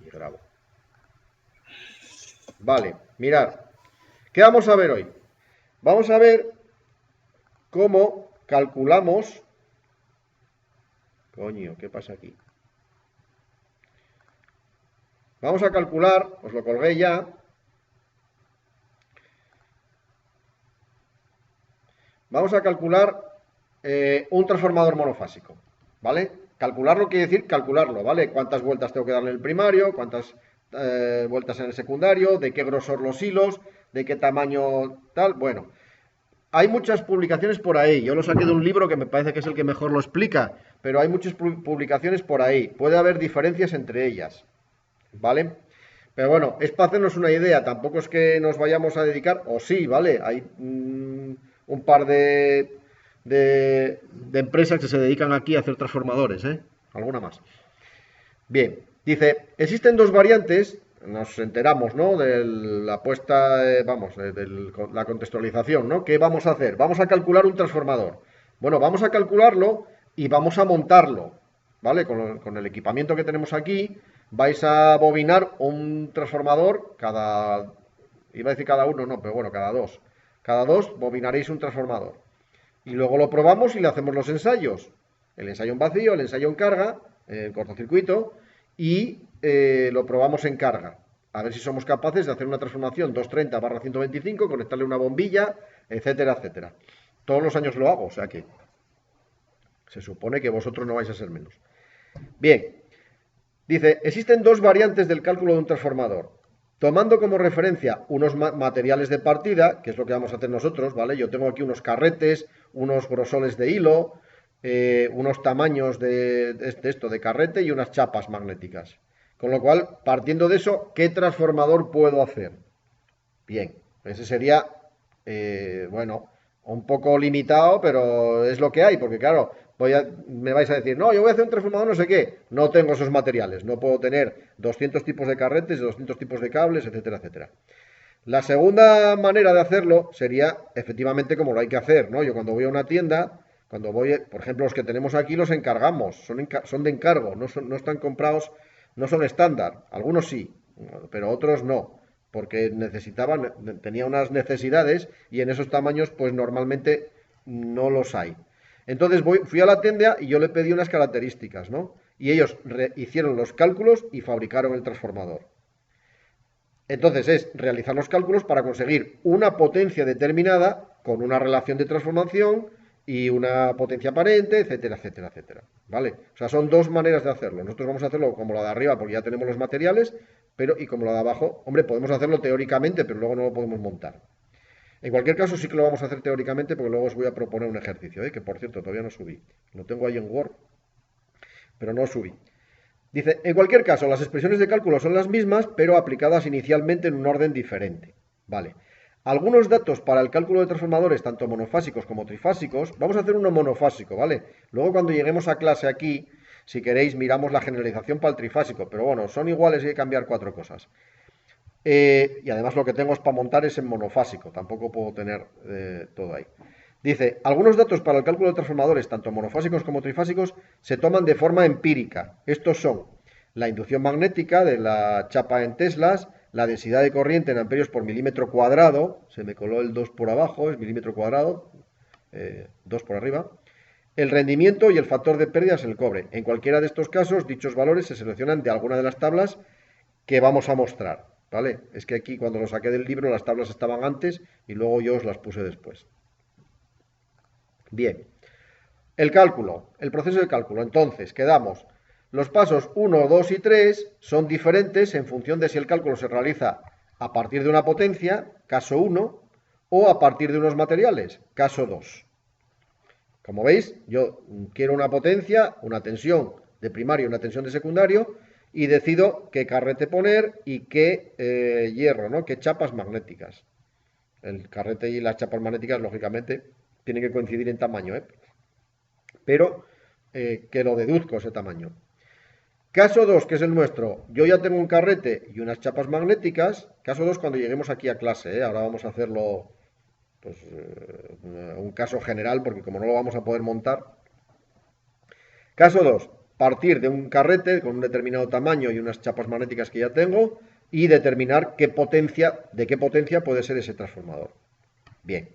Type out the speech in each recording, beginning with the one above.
Y grabo. Vale, mirad. ¿Qué vamos a ver hoy? Vamos a ver cómo calculamos... Coño, ¿qué pasa aquí? Vamos a calcular, os lo colgué ya. Vamos a calcular un transformador monofásico, ¿vale? Calcularlo quiere decir calcularlo, ¿vale? Cuántas vueltas tengo que darle en el primario, cuántas vueltas en el secundario, de qué grosor los hilos, de qué tamaño tal. Bueno, hay muchas publicaciones por ahí. Yo lo saqué de un libro que me parece que es el que mejor lo explica, pero hay muchas publicaciones por ahí. Puede haber diferencias entre ellas, ¿vale? Pero bueno, es para hacernos una idea. Tampoco es que nos vayamos a dedicar, o sí, ¿vale? Hay un par de empresas que se dedican aquí a hacer transformadores, ¿eh? Alguna más. Bien, dice, existen dos variantes, nos enteramos, ¿no? De la puesta, vamos, de la contextualización, ¿no? ¿Qué vamos a hacer? Vamos a calcular un transformador. Bueno, vamos a calcularlo y vamos a montarlo, ¿vale? Con el equipamiento que tenemos aquí, vais a bobinar un transformador cada, iba a decir cada uno, no, pero bueno, cada dos. Cada dos bobinaréis un transformador. Y luego lo probamos y le hacemos los ensayos. El ensayo en vacío, el ensayo en carga, en cortocircuito, y lo probamos en carga. A ver si somos capaces de hacer una transformación 230/125, conectarle una bombilla, etcétera, etcétera. Todos los años lo hago, o sea que se supone que vosotros no vais a ser menos. Bien, dice, existen dos variantes del cálculo de un transformador. Tomando como referencia unos materiales de partida, que es lo que vamos a hacer nosotros, ¿vale? Yo tengo aquí unos carretes, unos grosoles de hilo, unos tamaños de carrete y unas chapas magnéticas. Con lo cual, partiendo de eso, ¿qué transformador puedo hacer? Bien, ese sería, bueno, un poco limitado, pero es lo que hay, porque claro, me vais a decir, no, yo voy a hacer un transformador no sé qué, no tengo esos materiales, no puedo tener 200 tipos de carretes, 200 tipos de cables, etcétera, etcétera. La segunda manera de hacerlo sería efectivamente como lo hay que hacer, ¿no? Yo cuando voy a una tienda, cuando voy, por ejemplo, los que tenemos aquí los encargamos, son de encargo, no están comprados, no son estándar, algunos sí, pero otros no, porque tenía unas necesidades y en esos tamaños pues normalmente no los hay. Entonces fui a la tienda y yo le pedí unas características, ¿no? Y ellos hicieron los cálculos y fabricaron el transformador. Entonces es realizar los cálculos para conseguir una potencia determinada con una relación de transformación y una potencia aparente, etcétera, etcétera, etcétera. ¿Vale? O sea, son dos maneras de hacerlo. Nosotros vamos a hacerlo como la de arriba porque ya tenemos los materiales, pero y como la de abajo, hombre, podemos hacerlo teóricamente, pero luego no lo podemos montar. En cualquier caso, sí que lo vamos a hacer teóricamente porque luego os voy a proponer un ejercicio, que por cierto todavía no subí. Lo tengo ahí en Word, pero no subí. Dice, en cualquier caso, las expresiones de cálculo son las mismas, pero aplicadas inicialmente en un orden diferente. Vale. Algunos datos para el cálculo de transformadores, tanto monofásicos como trifásicos, vamos a hacer uno monofásico, ¿vale? Luego cuando lleguemos a clase aquí, si queréis, miramos la generalización para el trifásico, pero bueno, son iguales y hay que cambiar cuatro cosas. Y además lo que tengo es para montar es en monofásico, tampoco puedo tener todo ahí. Dice, algunos datos para el cálculo de transformadores, tanto monofásicos como trifásicos, se toman de forma empírica. Estos son la inducción magnética de la chapa en teslas, la densidad de corriente en amperios por milímetro cuadrado, se me coló el 2 por abajo, es milímetro cuadrado, 2 por arriba, el rendimiento y el factor de pérdidas en el cobre. En cualquiera de estos casos, dichos valores se seleccionan de alguna de las tablas que vamos a mostrar, ¿vale? Es que aquí cuando lo saqué del libro las tablas estaban antes y luego yo os las puse después. Bien, el cálculo, el proceso de cálculo. Entonces, quedamos. Los pasos 1, 2 y 3 son diferentes en función de si el cálculo se realiza a partir de una potencia, caso 1, o a partir de unos materiales, caso 2. Como veis, yo quiero una potencia, una tensión de primario y una tensión de secundario, y decido qué carrete poner y qué hierro, ¿no? Qué chapas magnéticas. El carrete y las chapas magnéticas, lógicamente, tienen que coincidir en tamaño, ¿eh? Pero que lo deduzco ese tamaño. Caso 2, que es el nuestro, yo ya tengo un carrete y unas chapas magnéticas. Caso 2 cuando lleguemos aquí a clase, ¿eh? Ahora vamos a hacerlo, pues, un caso general, porque como no lo vamos a poder montar. Caso 2. partir de un carrete con un determinado tamaño y unas chapas magnéticas que ya tengo y determinar de qué potencia puede ser ese transformador. Bien.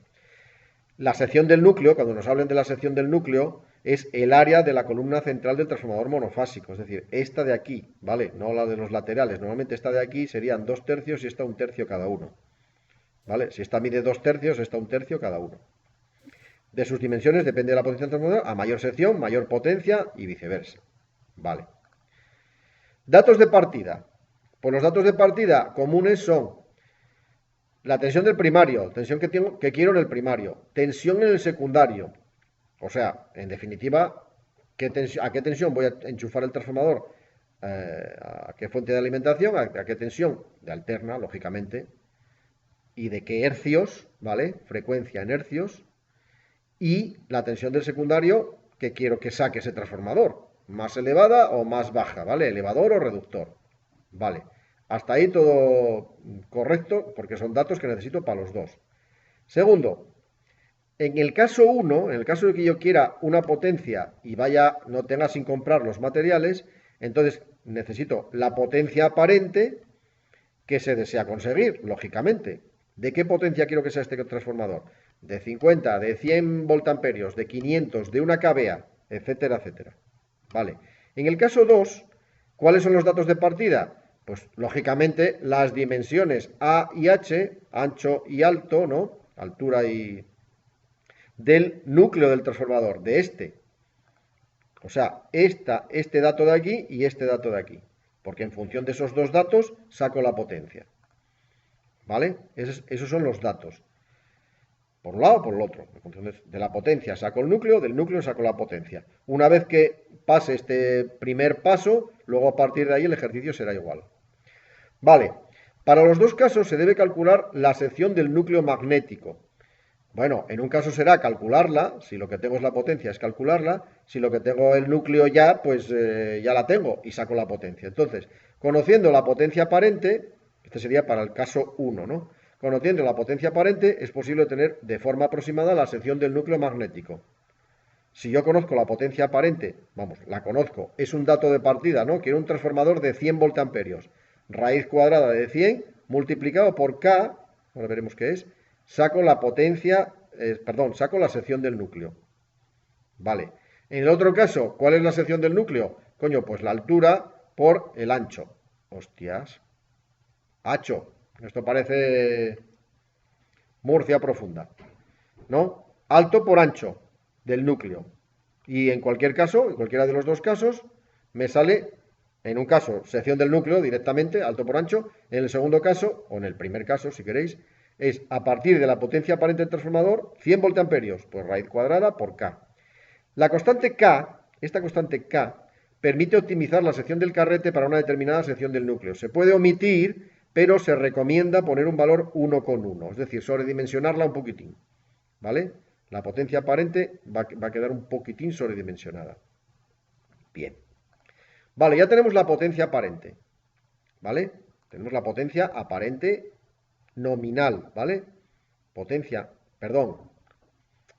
La sección del núcleo, cuando nos hablen de la sección del núcleo, es el área de la columna central del transformador monofásico, es decir, esta de aquí, ¿vale? No la de los laterales. Normalmente esta de aquí serían 2/3 y esta 1/3 cada uno, ¿vale? Si esta mide 2/3, esta 1/3 cada uno. De sus dimensiones depende de la potencia del transformador, a mayor sección, mayor potencia y viceversa, ¿vale? Datos de partida. Pues los datos de partida comunes son la tensión del primario, tensión que quiero en el primario, tensión en el secundario. O sea, en definitiva, ¿a qué tensión voy a enchufar el transformador? ¿A qué fuente de alimentación? ¿A qué tensión? De alterna, lógicamente. ¿Y de qué hercios? ¿Vale? Frecuencia en hercios. Y la tensión del secundario que quiero que saque ese transformador. Más elevada o más baja, ¿vale? Elevador o reductor. Vale. Hasta ahí todo correcto, porque son datos que necesito para los dos. Segundo, en el caso 1, en el caso de que yo quiera una potencia y no tenga sin comprar los materiales, entonces necesito la potencia aparente que se desea conseguir, lógicamente. ¿De qué potencia quiero que sea este transformador? De 50, de 100 voltamperios, de 500, de una kVA, etcétera, etcétera. Vale. En el caso 2, ¿cuáles son los datos de partida? Pues lógicamente las dimensiones A y H, ancho y alto, ¿no? Altura y del núcleo del transformador, de este. O sea, este dato de aquí y este dato de aquí. Porque en función de esos dos datos saco la potencia. ¿Vale? Esos son los datos. Por un lado o por el otro. En función de la potencia saco el núcleo, del núcleo saco la potencia. Una vez que pase este primer paso, luego a partir de ahí el ejercicio será igual. Vale, para los dos casos se debe calcular la sección del núcleo magnético. Bueno, en un caso será calcularla, si lo que tengo es la potencia es calcularla, si lo que tengo el núcleo ya, pues ya la tengo y saco la potencia. Entonces, conociendo la potencia aparente, este sería para el caso 1, ¿no? Conociendo la potencia aparente es posible tener de forma aproximada la sección del núcleo magnético. Si yo conozco la potencia aparente, vamos, la conozco, es un dato de partida, ¿no? Quiero un transformador de 100 voltamperios. Raíz cuadrada de 100 multiplicado por K, ahora veremos qué es, saco la potencia, saco la sección del núcleo. Vale. En el otro caso, ¿cuál es la sección del núcleo? Coño, pues la altura por el ancho. Hostias. Hacho. Esto parece Murcia profunda. ¿No? Alto por ancho del núcleo. Y en cualquier caso, en cualquiera de los dos casos, me sale, en un caso, sección del núcleo directamente, alto por ancho. En el segundo caso, o en el primer caso, si queréis, es a partir de la potencia aparente del transformador, 100 voltamperios, pues raíz cuadrada por K. La constante K, esta constante K, permite optimizar la sección del carrete para una determinada sección del núcleo. Se puede omitir, pero se recomienda poner un valor 1,1, es decir, sobredimensionarla un poquitín, ¿vale? La potencia aparente va a quedar un poquitín sobredimensionada. Bien. Vale, ya tenemos la potencia aparente, ¿vale? Tenemos la potencia aparente nominal, ¿vale?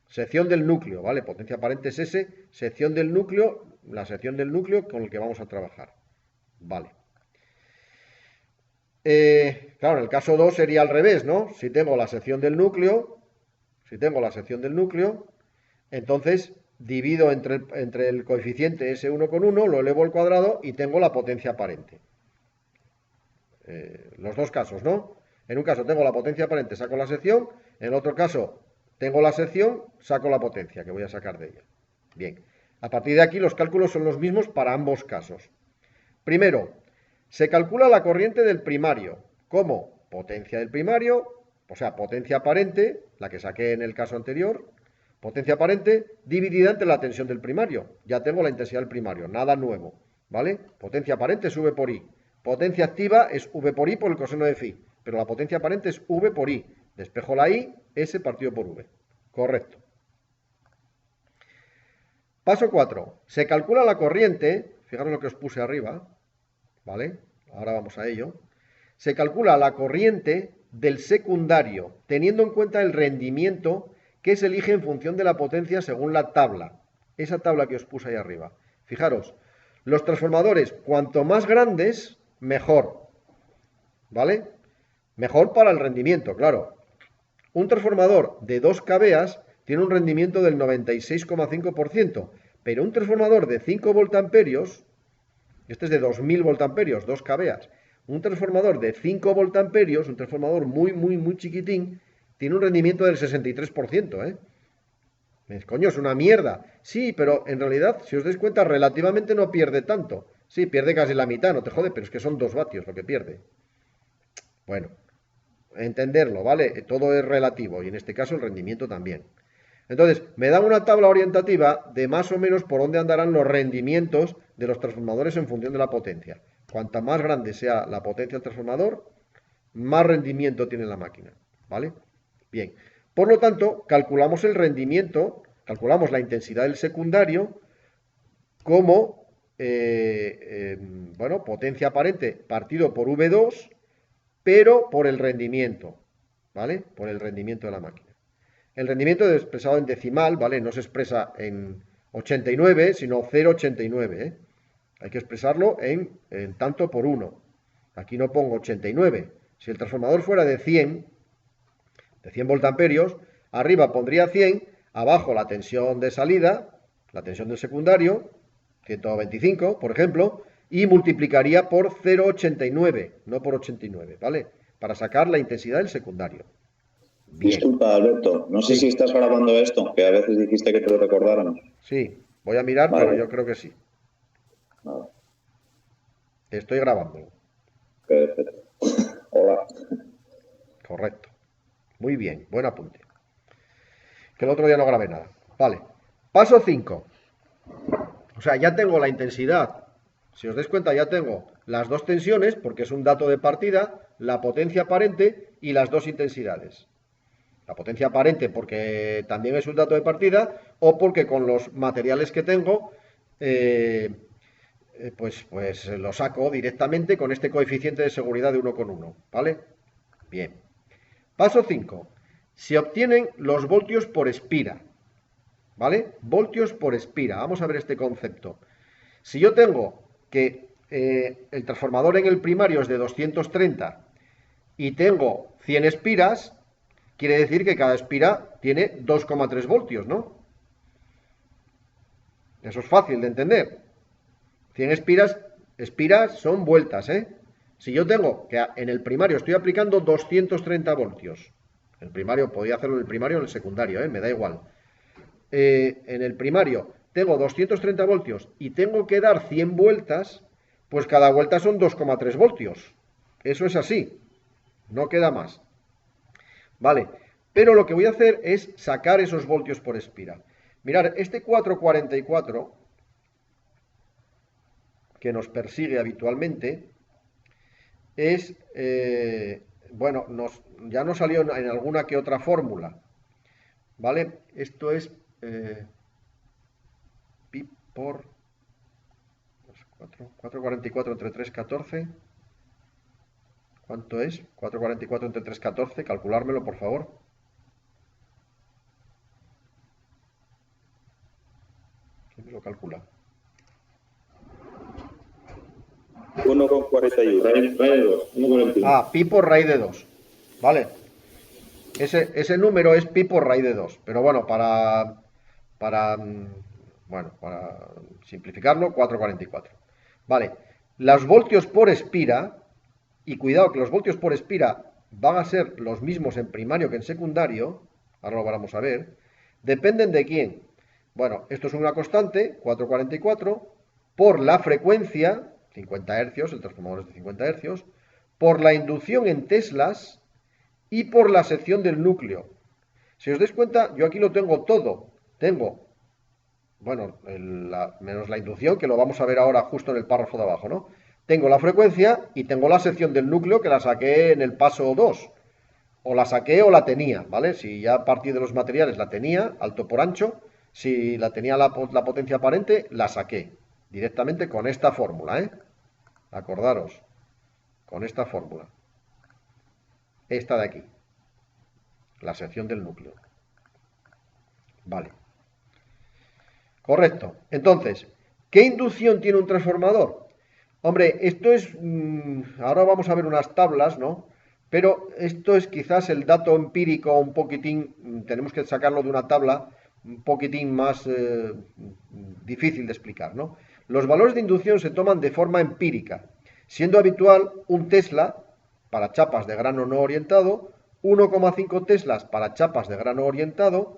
Sección del núcleo, ¿vale? Potencia aparente es S, sección del núcleo, la sección del núcleo con el que vamos a trabajar, ¿vale? Claro, en el caso 2 sería al revés, ¿no? Si tengo la sección del núcleo, entonces divido entre el coeficiente S1 con 1, lo elevo al cuadrado y tengo la potencia aparente. Los dos casos, ¿no? En un caso tengo la potencia aparente, saco la sección, en el otro caso tengo la sección, saco la potencia que voy a sacar de ella. Bien, a partir de aquí los cálculos son los mismos para ambos casos. Primero, se calcula la corriente del primario. ¿Cómo? Potencia del primario, o sea, potencia aparente, la que saqué en el caso anterior, potencia aparente dividida entre la tensión del primario. Ya tengo la intensidad del primario, nada nuevo, ¿vale? Potencia aparente es V por I. Potencia activa es V por I por el coseno de phi, pero la potencia aparente es V por I. Despejo la I, S partido por V. Correcto. Paso 4. Se calcula la corriente, fijaros lo que os puse arriba, ¿vale? Ahora vamos a ello. Se calcula la corriente del secundario, teniendo en cuenta el rendimiento que se elige en función de la potencia según la tabla. Esa tabla que os puse ahí arriba. Fijaros, Los transformadores, cuanto más grandes, mejor, ¿vale? Mejor para el rendimiento, claro. Un transformador de 2 kVA tiene un rendimiento del 96,5%, pero un transformador de 5 voltamperios, este es de 2000 voltamperios, 2 kVA, un transformador de 5 voltamperios, un transformador muy chiquitín, tiene un rendimiento del 63%, ¿eh? Coño, es una mierda. Sí, pero en realidad, si os dais cuenta, relativamente no pierde tanto. Sí, pierde casi la mitad, no te jode, pero es que son 2 vatios lo que pierde. Bueno, entenderlo, ¿vale? Todo es relativo y en este caso el rendimiento también. Entonces, me da una tabla orientativa de más o menos por dónde andarán los rendimientos de los transformadores en función de la potencia. Cuanta más grande sea la potencia del transformador, más rendimiento tiene la máquina, ¿vale? Bien, por lo tanto, calculamos el rendimiento, calculamos la intensidad del secundario como, bueno, potencia aparente partido por V2, pero por el rendimiento, ¿vale? Por el rendimiento de la máquina. El rendimiento es expresado en decimal, ¿vale? No se expresa en 89, sino 0,89, ¿eh? Hay que expresarlo en tanto por 1. Aquí no pongo 89. Si el transformador fuera de 100 voltamperios, arriba pondría 100, abajo la tensión de salida, la tensión del secundario, 125, por ejemplo, y multiplicaría por 0,89, no por 89, ¿vale? Para sacar la intensidad del secundario. Bien. Disculpa, Alberto, no sé si Sí, estás grabando esto, que a veces dijiste que te lo recordáramos. sí, voy a mirar, pero yo Vale, creo que sí. vale, Estoy grabando. perfecto. Hola. Correcto. Muy bien, buen apunte. Que el otro día no grabé nada. Vale. Paso 5. O sea, ya tengo la intensidad. Si os dais cuenta, ya tengo las dos tensiones, porque es un dato de partida, la potencia aparente y las dos intensidades. La potencia aparente porque también es un dato de partida, o porque con los materiales que tengo, pues lo saco directamente con este coeficiente de seguridad de 1,1. ¿Vale? Bien. Paso 5. Se obtienen los voltios por espira. ¿Vale? Voltios por espira. Vamos a ver este concepto. Si yo tengo que el transformador en el primario es de 230 y tengo 100 espiras, quiere decir que cada espira tiene 2,3 voltios, ¿no? Eso es fácil de entender. 100 espiras son vueltas, ¿eh? Si yo tengo que en el primario estoy aplicando 230 voltios, el primario, podría hacerlo en el primario o en el secundario, ¿eh? Me da igual. En el primario tengo 230 voltios y tengo que dar 100 vueltas, pues cada vuelta son 2,3 voltios. Eso es así, no queda más. Vale, pero lo que voy a hacer es sacar esos voltios por espira. Mirad, este 444 que nos persigue habitualmente es, bueno, ya nos salió en alguna que otra fórmula, ¿vale? Esto es pi por 444 entre 3,14. ¿Cuánto es? 444 entre 3,14. Calculármelo, por favor. ¿Quién me lo calcula? 1,41. Raíz de 2, 1,41. Ah, pi por raíz de 2. Vale. Ese número es pi por raíz de 2. Pero bueno, para simplificarlo, 444. Vale. Los voltios por espira, y cuidado que los voltios por espira van a ser los mismos en primario que en secundario, ahora lo vamos a ver, dependen de quién. Bueno, esto es una constante, 444, por la frecuencia, 50 hercios, el transformador es de 50 hercios, por la inducción en teslas y por la sección del núcleo. Si os dais cuenta, yo aquí lo tengo todo. Tengo, bueno, menos la inducción, que lo vamos a ver ahora justo en el párrafo de abajo, ¿no? Tengo la frecuencia y tengo la sección del núcleo que la saqué en el paso 2. O la saqué o la tenía, ¿vale? Si ya a partir de los materiales la tenía, alto por ancho, si la tenía la potencia aparente, la saqué directamente con esta fórmula, ¿eh? Acordaros, con esta fórmula. Esta de aquí, la sección del núcleo. Vale. Correcto. Entonces, ¿Qué inducción tiene un transformador? Hombre, esto es... ahora vamos a ver unas tablas, ¿no? Pero esto es quizás el dato empírico un poquitín, tenemos que sacarlo de una tabla un poquitín más difícil de explicar, ¿no? Los valores de inducción se toman de forma empírica, siendo habitual un Tesla para chapas de grano no orientado, 1,5 Teslas para chapas de grano orientado,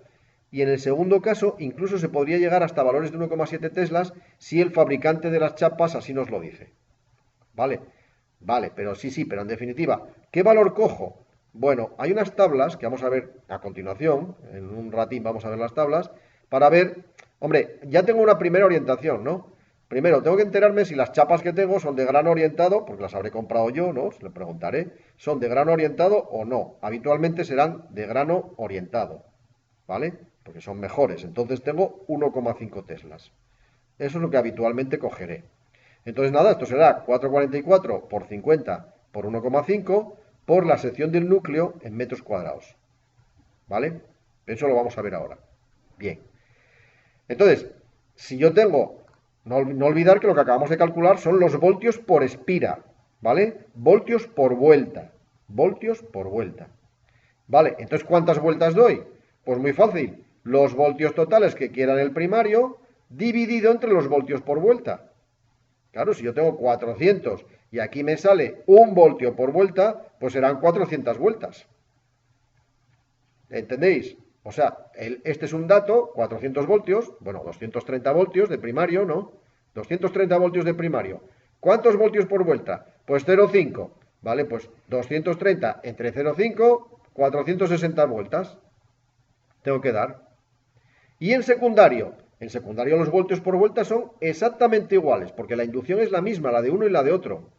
y en el segundo caso incluso se podría llegar hasta valores de 1,7 Teslas si el fabricante de las chapas así nos lo dice. ¿Vale? Vale, pero sí, pero en definitiva, ¿qué valor cojo? Bueno, hay unas tablas que vamos a ver a continuación, en un ratín vamos a ver las tablas, para ver, hombre, ya tengo una primera orientación, ¿no? Primero, tengo que enterarme si las chapas que tengo son de grano orientado, porque las habré comprado yo, ¿no? Se le preguntaré, ¿son de grano orientado o no? Habitualmente serán de grano orientado, ¿vale? Porque son mejores. Entonces tengo 1,5 Teslas. Eso es lo que habitualmente cogeré. Entonces nada, esto será 444 por 50 por 1,5 por la sección del núcleo en metros cuadrados. ¿Vale? Eso lo vamos a ver ahora. Bien. Entonces, si yo tengo, no olvidar que lo que acabamos de calcular son los voltios por espira. ¿Vale? Voltios por vuelta. Voltios por vuelta. ¿Vale? Entonces, ¿cuántas vueltas doy? Pues muy fácil. Los voltios totales que quieran el primario dividido entre los voltios por vuelta. Claro, si yo tengo 400 y aquí me sale 1 voltio por vuelta, pues serán 400 vueltas. ¿Entendéis? O sea, este es un dato, 400 voltios, bueno, 230 voltios de primario, ¿no? 230 voltios de primario. ¿Cuántos voltios por vuelta? Pues 0,5. ¿Vale? Pues 230 entre 0,5, 460 vueltas. Tengo que dar. Y en secundario los voltios por vuelta son exactamente iguales, porque la inducción es la misma, la de uno y la de otro.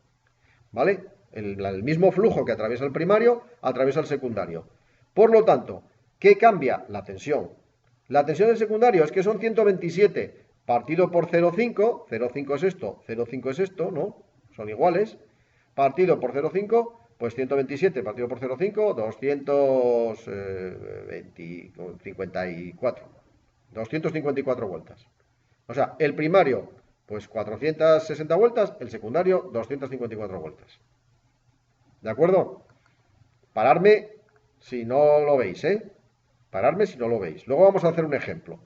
¿Vale? El mismo flujo que atraviesa el primario, atraviesa el secundario. Por lo tanto, ¿qué cambia? La tensión. La tensión del secundario es que son 127 partido por 0,5, 0,5 es esto, 0,5 es esto, ¿no? Son iguales. Partido por 0,5, pues 127 partido por 0,5, 254. 254 vueltas. O sea, el primario, pues 460 vueltas, el secundario, 254 vueltas. ¿De acuerdo? Pararme si no lo veis, ¿eh? Pararme si no lo veis. Luego vamos a hacer un ejemplo.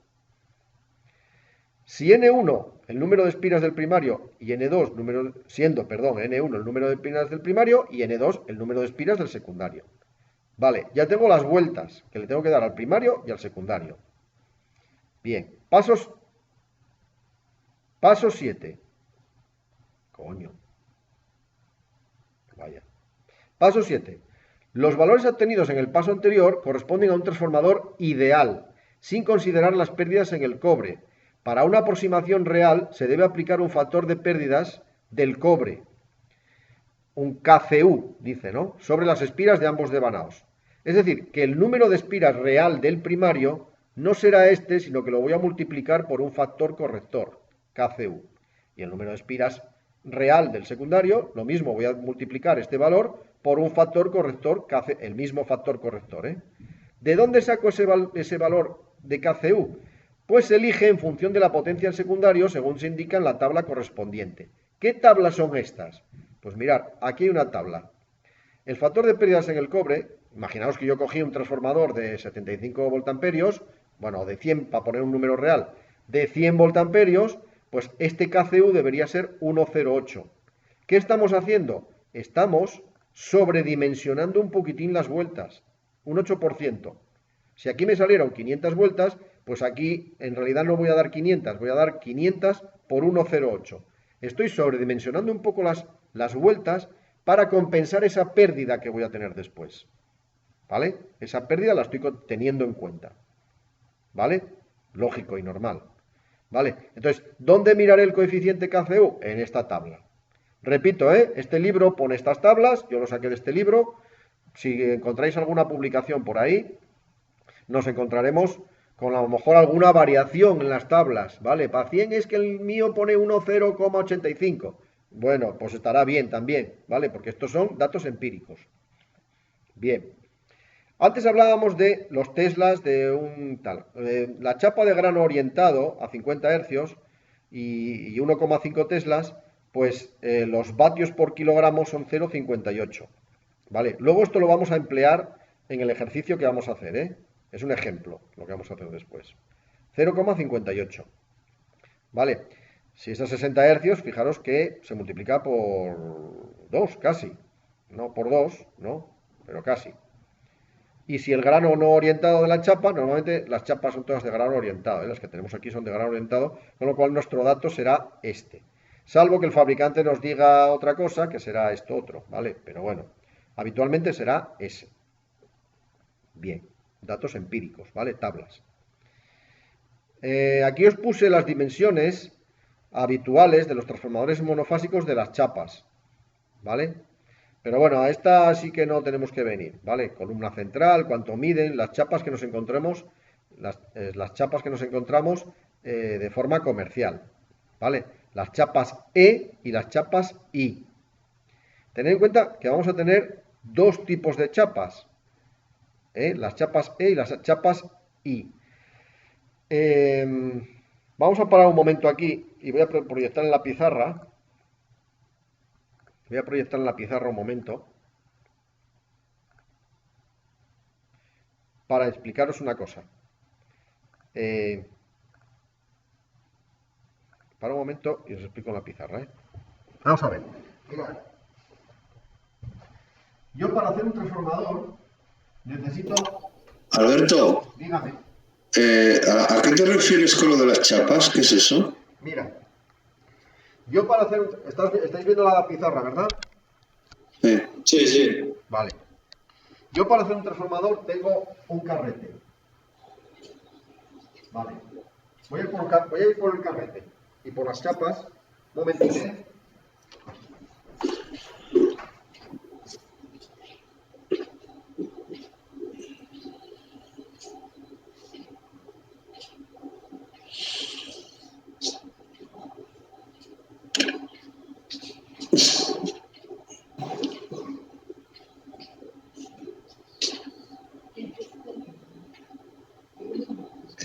Si N1, el número de espiras del primario, y N2, N1 el número de espiras del primario, y N2 el número de espiras del secundario. Vale, ya tengo las vueltas que le tengo que dar al primario y al secundario. Bien, paso 7. Coño. Vaya. Paso 7. Los valores obtenidos en el paso anterior corresponden a un transformador ideal, sin considerar las pérdidas en el cobre. Para una aproximación real se debe aplicar un factor de pérdidas del cobre, un KCU, dice, ¿no? Sobre las espiras de ambos devanados. Es decir, que el número de espiras real del primario no será este, sino que lo voy a multiplicar por un factor corrector, KCU. Y el número de espiras real del secundario, lo mismo, voy a multiplicar este valor por un factor corrector, el mismo factor corrector. ¿De dónde saco ese valor de KCU? Pues se elige en función de la potencia del secundario, según se indica en la tabla correspondiente. ¿Qué tablas son estas? Pues mirad, aquí hay una tabla. El factor de pérdidas en el cobre, imaginaos que yo cogí un transformador de 75 voltamperios, bueno, de 100, para poner un número real, de 100 voltamperios, pues este KCU debería ser 1,08. ¿Qué estamos haciendo? Estamos sobredimensionando un poquitín las vueltas, un 8%. Si aquí me salieron 500 vueltas, pues aquí en realidad no voy a dar 500, voy a dar 500 por 1,08. Estoy sobredimensionando un poco las vueltas para compensar esa pérdida que voy a tener después. ¿Vale? Esa pérdida la estoy teniendo en cuenta. ¿Vale? Lógico y normal. ¿Vale? Entonces, ¿dónde miraré el coeficiente KCU? En esta tabla. Repito, este libro pone estas tablas, yo lo saqué de este libro. Si encontráis alguna publicación por ahí, nos encontraremos con a lo mejor alguna variación en las tablas, ¿vale? Para 100 es que el mío pone 1,0,85. Bueno, pues estará bien también, ¿vale? Porque estos son datos empíricos. Bien. Antes hablábamos de los Teslas de un tal. La chapa de grano orientado a 50 hercios y 1,5 teslas, pues los vatios por kilogramo son 0,58. ¿Vale? Luego esto lo vamos a emplear en el ejercicio que vamos a hacer, ¿eh? Es un ejemplo lo que vamos a hacer después. 0,58. ¿Vale? Si es a 60 hercios, fijaros que se multiplica por 2, casi. No por 2, ¿no? Pero casi. Y si el grano no orientado de la chapa, normalmente las chapas son todas de grano orientado, ¿eh? Las que tenemos aquí son de grano orientado, con lo cual nuestro dato será este. Salvo que el fabricante nos diga otra cosa, que será esto otro, ¿vale? Pero bueno, habitualmente será ese. Bien, datos empíricos, ¿vale? Tablas. Aquí os puse las dimensiones habituales de los transformadores monofásicos de las chapas, ¿vale? Pero bueno, a esta sí que no tenemos que venir, ¿vale? Columna central, cuánto miden, las chapas que nos encontremos, las chapas que nos encontramos de forma comercial, ¿vale? Las chapas E y las chapas I. Tened en cuenta que vamos a tener dos tipos de chapas, las chapas E y las chapas I. Vamos a parar un momento aquí y voy a proyectar en la pizarra. Voy a proyectar en la pizarra un momento para explicaros una cosa. Para un momento y os explico en la pizarra, ¿eh? Vamos a ver. Mirad. Yo para hacer un transformador necesito... Alberto, Dígame. ¿a qué te refieres con lo de las chapas? ¿Qué es eso? Mira. Yo para hacer... Estáis viendo la pizarra, ¿verdad? Sí, sí. Vale. Yo para hacer un transformador tengo un carrete. Vale. Voy a ir por el carrete y por las chapas. Un momentito, ¿eh?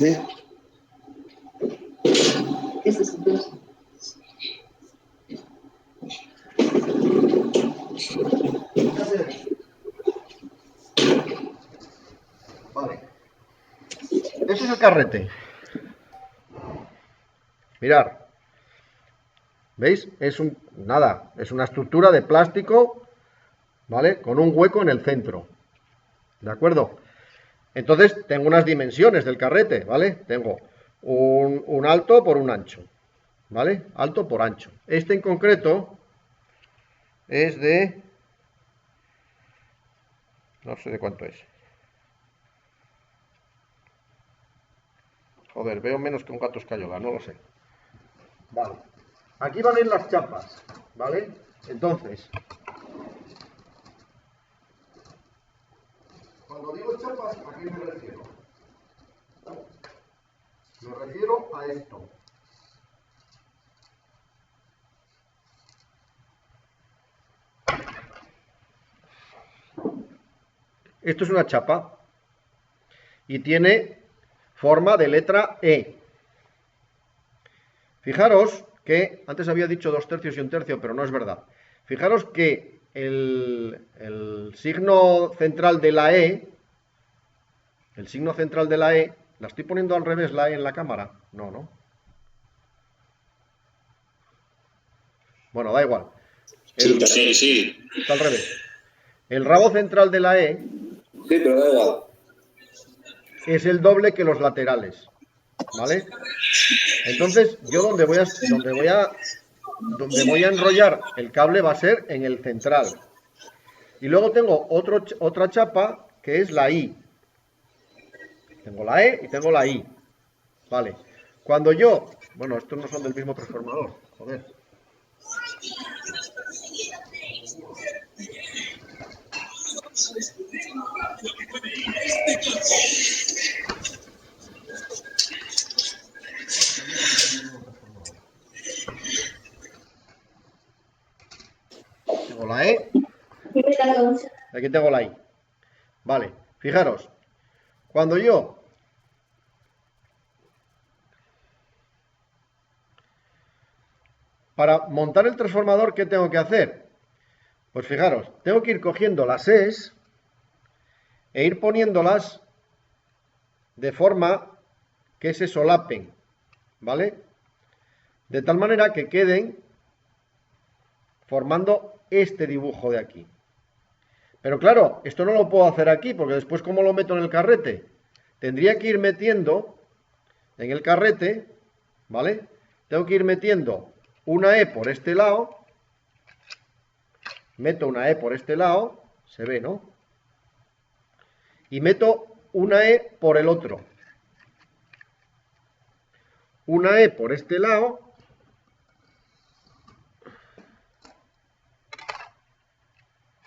¿Eh? Vale. Este es el carrete. Mirad. ¿Veis? Es una estructura de plástico, ¿vale? Con un hueco en el centro. ¿De acuerdo? Entonces, tengo unas dimensiones del carrete, ¿vale? Tengo un alto por un ancho, ¿vale? Alto por ancho. Este en concreto es de... No sé de cuánto es. Joder, veo menos que un gato escayola, no lo sé. Vale. Aquí van a ir las chapas, ¿vale? Entonces, cuando digo chapas, ¿a qué me refiero? Me refiero a esto. Esto es una chapa y tiene forma de letra E. Fijaros que, antes había dicho 2/3 y 1/3, pero no es verdad. Fijaros que el signo central de la E, el signo central de la E, ¿la estoy poniendo al revés la E en la cámara? No, ¿no? Bueno, da igual. Sí. Está al revés. El rabo central de la E Sí, pero da igual. es el doble que los laterales, ¿vale? Entonces, yo donde voy a enrollar el cable va a ser en el central. Y luego tengo otra chapa que es la I. Tengo la E y tengo la I. Vale. Cuando yo... Bueno, estos no son del mismo transformador. Joder. Tengo la E. Aquí tengo la I. Vale. Fijaros. Cuando yo para montar el transformador, ¿qué tengo que hacer? Pues fijaros, tengo que ir cogiendo las E's e ir poniéndolas de forma que se solapen, ¿vale? De tal manera que queden formando este dibujo de aquí. Pero claro, esto no lo puedo hacer aquí, porque después ¿cómo lo meto en el carrete? Tendría que ir metiendo en el carrete, ¿vale? Tengo que ir metiendo una E por este lado, meto una E por este lado, se ve, ¿no? Y meto una E por el otro. Una E por este lado.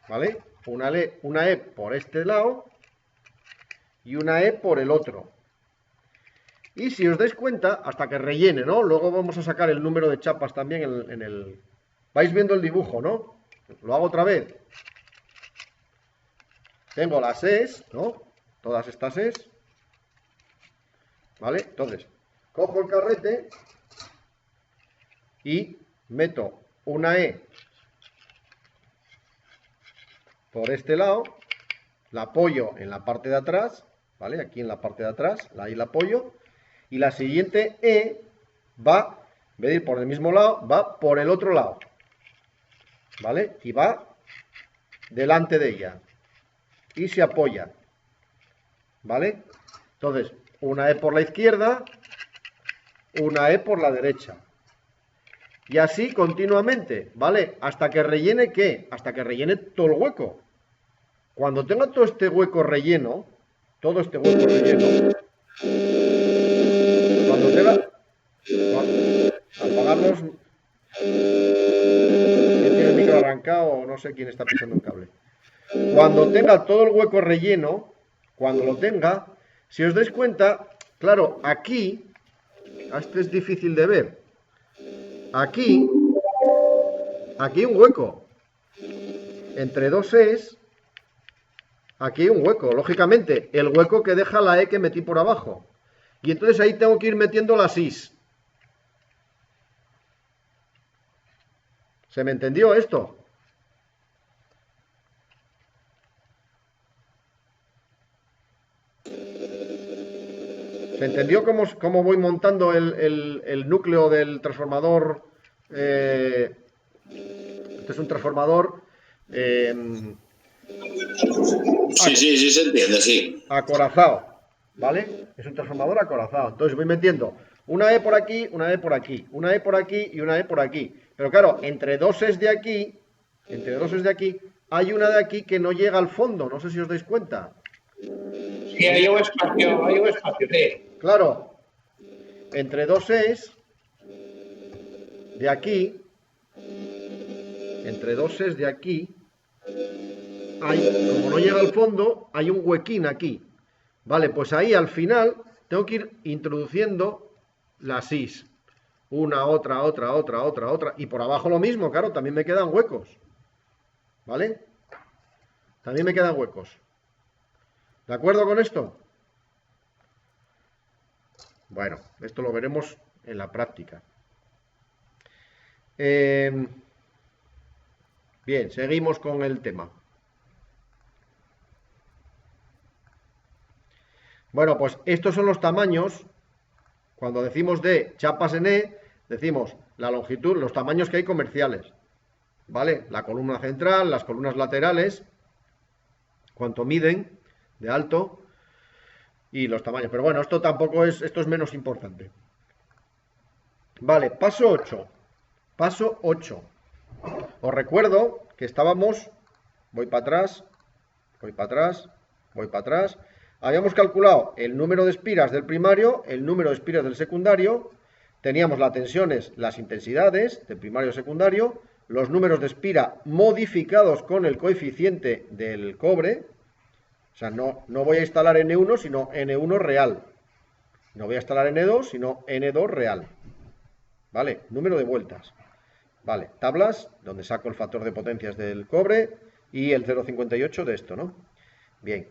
¿Vale? Una E por este lado y una E por el otro. Y si os dais cuenta, hasta que rellene, ¿no? Luego vamos a sacar el número de chapas también en el... Vais viendo el dibujo, ¿no? Lo hago otra vez. Tengo las E's, ¿no? Todas estas E's. ¿Vale? Entonces, cojo el carrete y meto una E por este lado, la apoyo en la parte de atrás, ¿vale? Aquí en la parte de atrás, ahí la apoyo, y la siguiente E va, en vez de ir por el mismo lado, va por el otro lado, ¿vale? Y va delante de ella, y se apoya, ¿vale? Entonces, una E por la izquierda, una E por la derecha. Y así continuamente, ¿vale? Hasta que rellene, ¿qué? Hasta que rellene todo el hueco. Cuando tenga todo este hueco relleno, cuando tenga... Apagarlos... ¿Quién tiene el micro arrancado o no sé quién está pisando un cable? Cuando tenga todo el hueco relleno, cuando lo tenga, si os dais cuenta, claro, aquí, este es difícil de ver, aquí hay un hueco, entre dos E's, aquí hay un hueco, lógicamente, el hueco que deja la E que metí por abajo, y entonces ahí tengo que ir metiendo las I's. ¿Se me entendió esto? ¿Se entendió cómo voy montando el núcleo del transformador? Este es un transformador Sí, se entiende, sí. acorazado, ¿vale? Es un transformador acorazado. Entonces voy metiendo una E por aquí, una E por aquí, una E por aquí y una E por aquí. Pero claro, entre dos es de aquí, hay una de aquí que no llega al fondo. No sé si os dais cuenta. Sí, hay un espacio, sí. Claro, entre dos es de aquí, como no llega al fondo, hay un huequín aquí. Vale, pues ahí al final tengo que ir introduciendo las I's. Una, otra. Y por abajo lo mismo, claro, también me quedan huecos. ¿Vale? También me quedan huecos. ¿De acuerdo con esto? Bueno, esto lo veremos en la práctica. Bien, seguimos con el tema. Bueno, pues estos son los tamaños. Cuando decimos de chapas en E, decimos la longitud, los tamaños que hay comerciales. ¿Vale? La columna central, las columnas laterales, cuánto miden de alto y los tamaños. Pero bueno, esto es menos importante. Vale, paso 8. Paso 8. Os recuerdo que estábamos, voy para atrás, voy para atrás. Habíamos calculado el número de espiras del primario, el número de espiras del secundario, teníamos las tensiones, las intensidades del primario y secundario, los números de espira modificados con el coeficiente del cobre. O sea, no voy a instalar N1, sino N1 real. No voy a instalar N2, sino N2 real. ¿Vale? Número de vueltas. Vale, tablas, donde saco el factor de potencias del cobre y el 0,58 de esto, ¿no? Bien,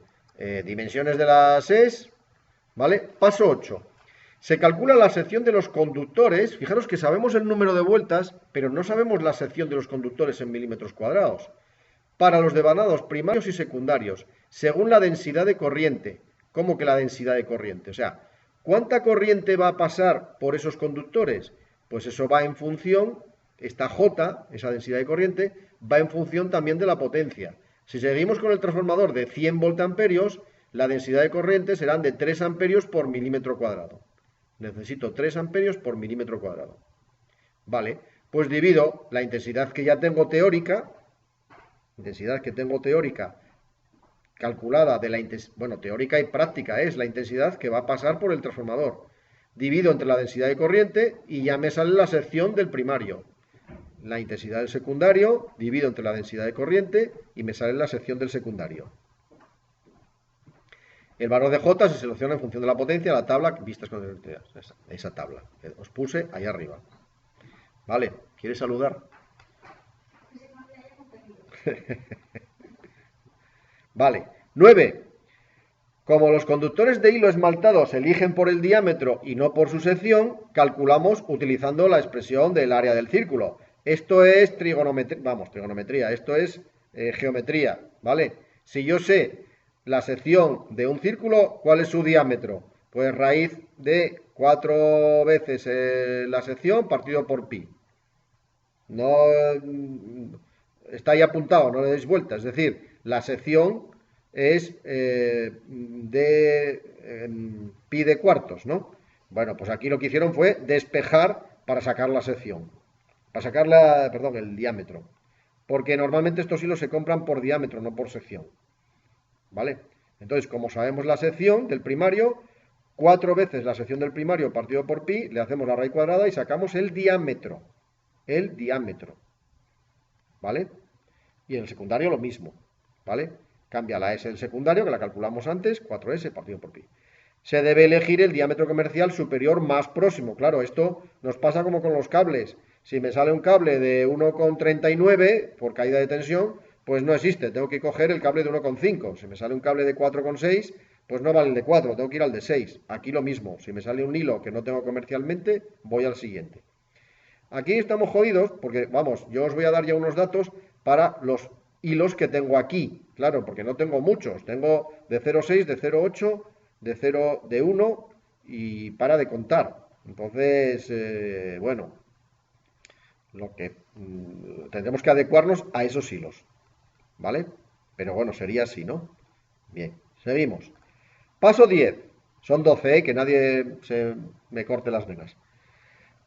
dimensiones de las ES, ¿vale? Paso 8. Se calcula la sección de los conductores. Fijaros que sabemos el número de vueltas, pero no sabemos la sección de los conductores en milímetros cuadrados. Para los devanados primarios y secundarios, según la densidad de corriente. ¿Cómo que la densidad de corriente? O sea, ¿cuánta corriente va a pasar por esos conductores? Pues eso va en función, esta J, esa densidad de corriente, va en función también de la potencia. Si seguimos con el transformador de 100 voltamperios, la densidad de corriente serán de 3 amperios por milímetro cuadrado. Necesito 3 amperios por milímetro cuadrado. Vale, pues divido la intensidad que ya tengo teórica, calculada de la intensidad, bueno, teórica y práctica es la intensidad que va a pasar por el transformador. Divido entre la densidad de corriente y ya me sale la sección del primario. La intensidad del secundario, divido entre la densidad de corriente y me sale la sección del secundario. El valor de J se selecciona en función de la potencia, la tabla, vistas con esa tabla que os puse ahí arriba. Vale, ¿quieres saludar? Vale, 9. Como los conductores de hilo esmaltado se eligen por el diámetro y no por su sección, calculamos utilizando la expresión del área del círculo. Esto es trigonometría, esto es geometría, ¿vale? Si yo sé la sección de un círculo, ¿cuál es su diámetro? Pues raíz de 4 veces la sección partido por pi. No está ahí apuntado, no le deis vuelta, es decir, la sección es pi de cuartos, ¿no? Bueno, pues aquí lo que hicieron fue despejar para sacar la sección, para sacar el diámetro, porque normalmente estos hilos se compran por diámetro, no por sección, ¿vale? Entonces, como sabemos la sección del primario, 4 veces la sección del primario partido por pi, le hacemos la raíz cuadrada y sacamos el diámetro, ¿vale? Y en el secundario lo mismo, ¿vale? Cambia la S del secundario, que la calculamos antes, 4S partido por pi. Se debe elegir el diámetro comercial superior más próximo. Claro, esto nos pasa como con los cables. Si me sale un cable de 1,39 por caída de tensión, pues no existe. Tengo que coger el cable de 1,5. Si me sale un cable de 4,6, pues no vale el de 4, tengo que ir al de 6. Aquí lo mismo. Si me sale un hilo que no tengo comercialmente, voy al siguiente. Aquí estamos jodidos porque, vamos, yo os voy a dar ya unos datos para los hilos que tengo aquí. Claro, porque no tengo muchos. Tengo de 0,6, de 0,8, de 1 y para de contar. Entonces, bueno, lo que tendremos que adecuarnos a esos hilos, ¿vale? Pero bueno, sería así, ¿no? Bien, seguimos. Paso 10. Son 12, que nadie se me corte las venas.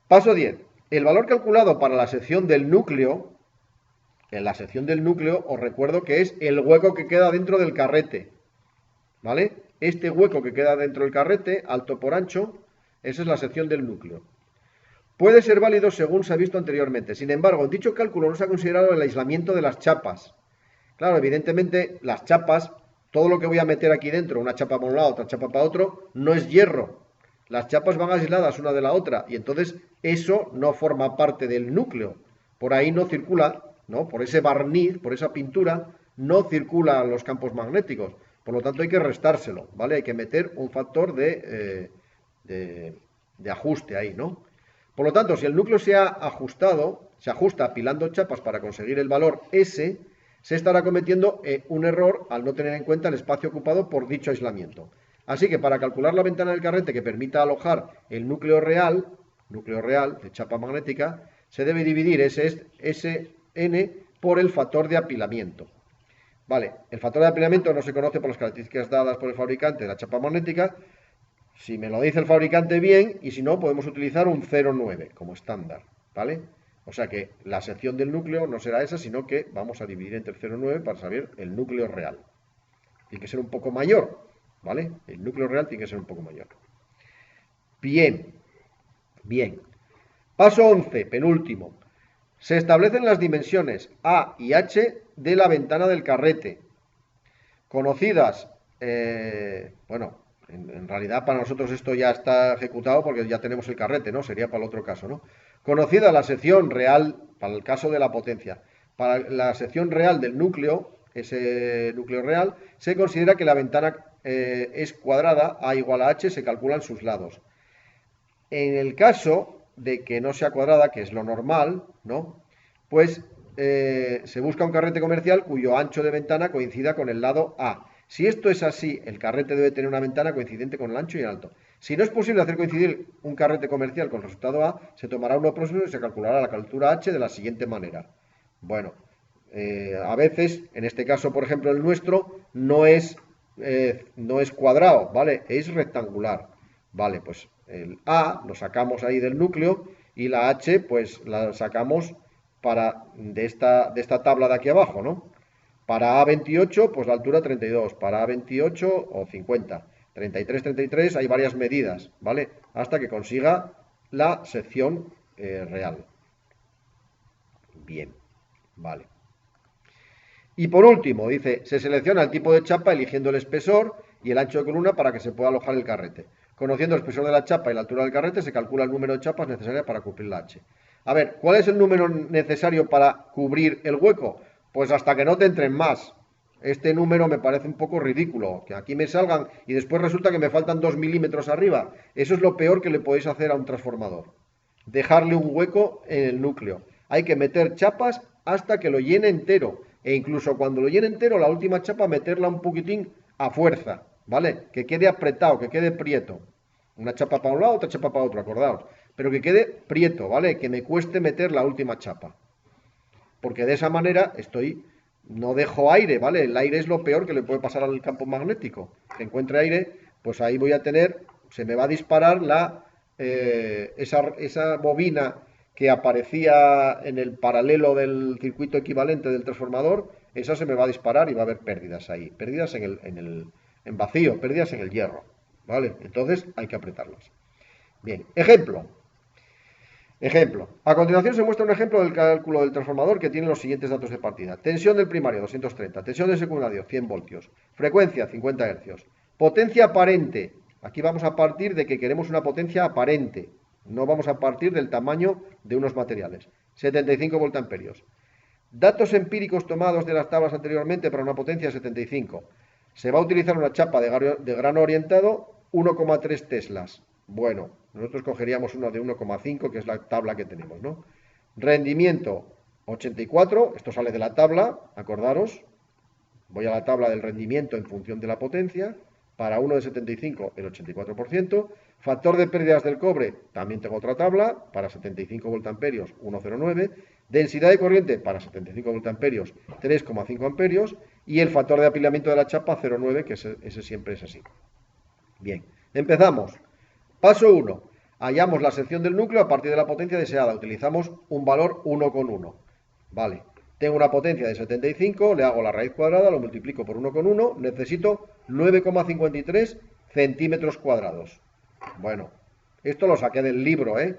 Paso 10. El valor calculado para la sección del núcleo, en la sección del núcleo os recuerdo que es el hueco que queda dentro del carrete, ¿vale? Este hueco que queda dentro del carrete, alto por ancho, esa es la sección del núcleo. Puede ser válido según se ha visto anteriormente. Sin embargo, en dicho cálculo no se ha considerado el aislamiento de las chapas. Claro, evidentemente las chapas, todo lo que voy a meter aquí dentro, una chapa para un lado, otra chapa para otro, no es hierro. Las chapas van aisladas una de la otra y entonces eso no forma parte del núcleo. Por ahí no circula, ¿no? Por ese barniz, por esa pintura, no circulan los campos magnéticos. Por lo tanto hay que restárselo, ¿vale? Hay que meter un factor de ajuste ahí, ¿no? Por lo tanto, si el núcleo se ha ajustado, se ajusta apilando chapas para conseguir el valor S, se estará cometiendo un error al no tener en cuenta el espacio ocupado por dicho aislamiento. Así que para calcular la ventana del carrete que permita alojar el núcleo real de chapa magnética, se debe dividir Sn por el factor de apilamiento. Vale, el factor de apilamiento no se conoce por las características dadas por el fabricante de la chapa magnética. Si me lo dice el fabricante, bien, y si no, podemos utilizar un 0,9 como estándar, ¿vale? O sea que la sección del núcleo no será esa, sino que vamos a dividir entre 0,9 para saber el núcleo real. Tiene que ser un poco mayor, ¿vale? El núcleo real tiene que ser un poco mayor. Bien, bien. Paso 11, penúltimo. Se establecen las dimensiones A y H de la ventana del carrete, conocidas, bueno, en realidad para nosotros esto ya está ejecutado porque ya tenemos el carrete, ¿no? Sería para el otro caso, ¿no? Conocida la sección real, para el caso de la potencia. Para la sección real del núcleo, ese núcleo real, se considera que la ventana es cuadrada, A igual a H, se calculan sus lados. En el caso de que no sea cuadrada, que es lo normal, ¿no? Pues se busca un carrete comercial cuyo ancho de ventana coincida con el lado A. Si esto es así, el carrete debe tener una ventana coincidente con el ancho y el alto. Si no es posible hacer coincidir un carrete comercial con el resultado A, se tomará uno próximo y se calculará la altura H de la siguiente manera. Bueno, a veces, en este caso, por ejemplo, el nuestro no es cuadrado, ¿vale? Es rectangular. Vale, pues el A lo sacamos ahí del núcleo y la H pues la sacamos de esta tabla de aquí abajo, ¿no? Para A28 pues la altura 32, para A28 o 50, 33, 33 hay varias medidas, ¿vale? Hasta que consiga la sección real. Bien, vale. Y por último, dice, se selecciona el tipo de chapa eligiendo el espesor y el ancho de columna para que se pueda alojar el carrete. Conociendo el espesor de la chapa y la altura del carrete, se calcula el número de chapas necesarias para cubrir la H. A ver, ¿cuál es el número necesario para cubrir el hueco? Pues hasta que no te entren más. Este número me parece un poco ridículo, que aquí me salgan y después resulta que me faltan 2 milímetros arriba. Eso es lo peor que le podéis hacer a un transformador. Dejarle un hueco en el núcleo. Hay que meter chapas hasta que lo llene entero. E incluso cuando lo llene entero, la última chapa meterla un poquitín a fuerza, ¿vale? Que quede apretado, que quede prieto. Una chapa para un lado, otra chapa para otro, acordaos. Pero que quede prieto, ¿vale? Que me cueste meter la última chapa. Porque de esa manera no dejo aire, ¿vale? El aire es lo peor que le puede pasar al campo magnético. Que encuentre aire, pues ahí voy a tener, se me va a disparar esa bobina que aparecía en el paralelo del circuito equivalente del transformador, esa se me va a disparar y va a haber pérdidas ahí, pérdidas en vacío, pérdidas en el hierro, ¿vale? Entonces hay que apretarlas. Bien, ejemplo. A continuación se muestra un ejemplo del cálculo del transformador que tiene los siguientes datos de partida. Tensión del primario, 230. Tensión del secundario, 100 voltios. Frecuencia, 50 hercios. Potencia aparente. Aquí vamos a partir de que queremos una potencia aparente. No vamos a partir del tamaño de unos materiales. 75 voltamperios. Datos empíricos tomados de las tablas anteriormente para una potencia de 75. Se va a utilizar una chapa de grano orientado, 1,3 teslas. Bueno, nosotros cogeríamos uno de 1,5, que es la tabla que tenemos, ¿no? Rendimiento, 84. Esto sale de la tabla, acordaros. Voy a la tabla del rendimiento en función de la potencia. Para uno de 75, el 84%. Factor de pérdidas del cobre, también tengo otra tabla. Para 75 voltamperios, 1,09. Densidad de corriente, para 75 voltamperios, 3,5 amperios. Y el factor de apilamiento de la chapa, 0,9, que ese siempre es así. Bien, empezamos. Paso 1. Hallamos la sección del núcleo a partir de la potencia deseada. Utilizamos un valor 1,1. Vale. Tengo una potencia de 75, le hago la raíz cuadrada, lo multiplico por 1,1, necesito 9,53 centímetros cuadrados. Bueno, esto lo saqué del libro, ¿eh?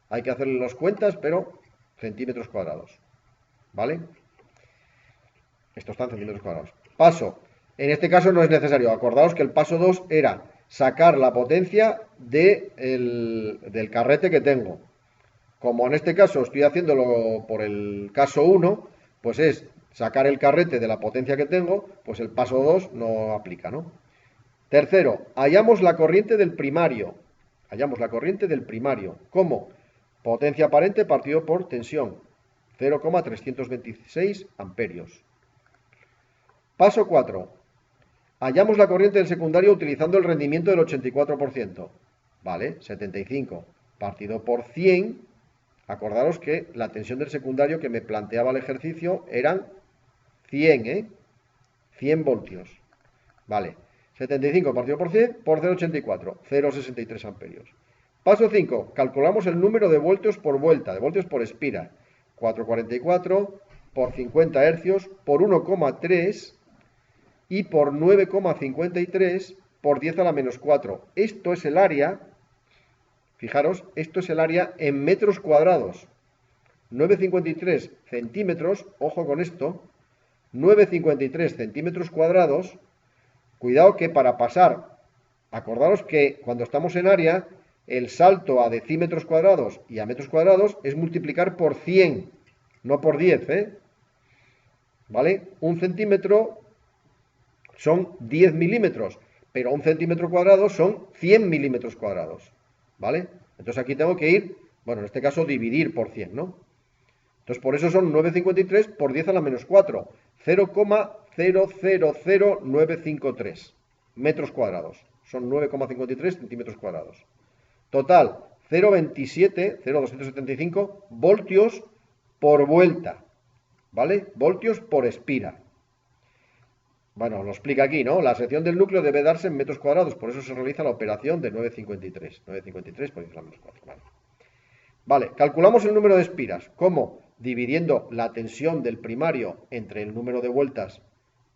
Hay que hacerle las cuentas, pero centímetros cuadrados. ¿Vale? Esto está en centímetros cuadrados. Paso. En este caso no es necesario. Acordaos que el paso 2 era sacar la potencia del carrete que tengo. Como en este caso estoy haciéndolo por el caso 1, pues es sacar el carrete de la potencia que tengo, pues el paso 2 no aplica, ¿no? Tercero, hallamos la corriente del primario. ¿Cómo? Potencia aparente partido por tensión, 0,326 amperios. Paso 4. Hallamos la corriente del secundario utilizando el rendimiento del 84%. Vale, 75 partido por 100. Acordaros que la tensión del secundario que me planteaba el ejercicio eran 100, 100 voltios. Vale, 75 partido por 100 por 0,84, 0,63 amperios. Paso 5, calculamos el número de voltios por vuelta, de voltios por espira. 444 por 50 hercios por 1,3 y por 9,53 por 10 a la menos 4. Esto es el área. Fijaros, esto es el área en metros cuadrados. 9,53 centímetros, ojo con esto, 9,53 centímetros cuadrados. Cuidado que para pasar, acordaros que cuando estamos en área, el salto a decímetros cuadrados y a metros cuadrados es multiplicar por 100, no por 10, ¿eh? ¿Vale? Un centímetro son 10 milímetros, pero un centímetro cuadrado son 100 milímetros cuadrados. ¿vale? Entonces aquí tengo que ir, bueno, en este caso dividir por 100, ¿no? Entonces por eso son 9,53 por 10 a la menos 4, 0,000953 metros cuadrados. Son 9,53 centímetros cuadrados. Total, 0,275 voltios por vuelta, ¿vale? Voltios por espira. Bueno, lo explica aquí, ¿no? La sección del núcleo debe darse en metros cuadrados, por eso se realiza la operación de 9,53. 9,53 por 10 a la menos 4, ¿vale? Vale, calculamos el número de espiras. ¿Cómo? Dividiendo la tensión del primario entre el número de vueltas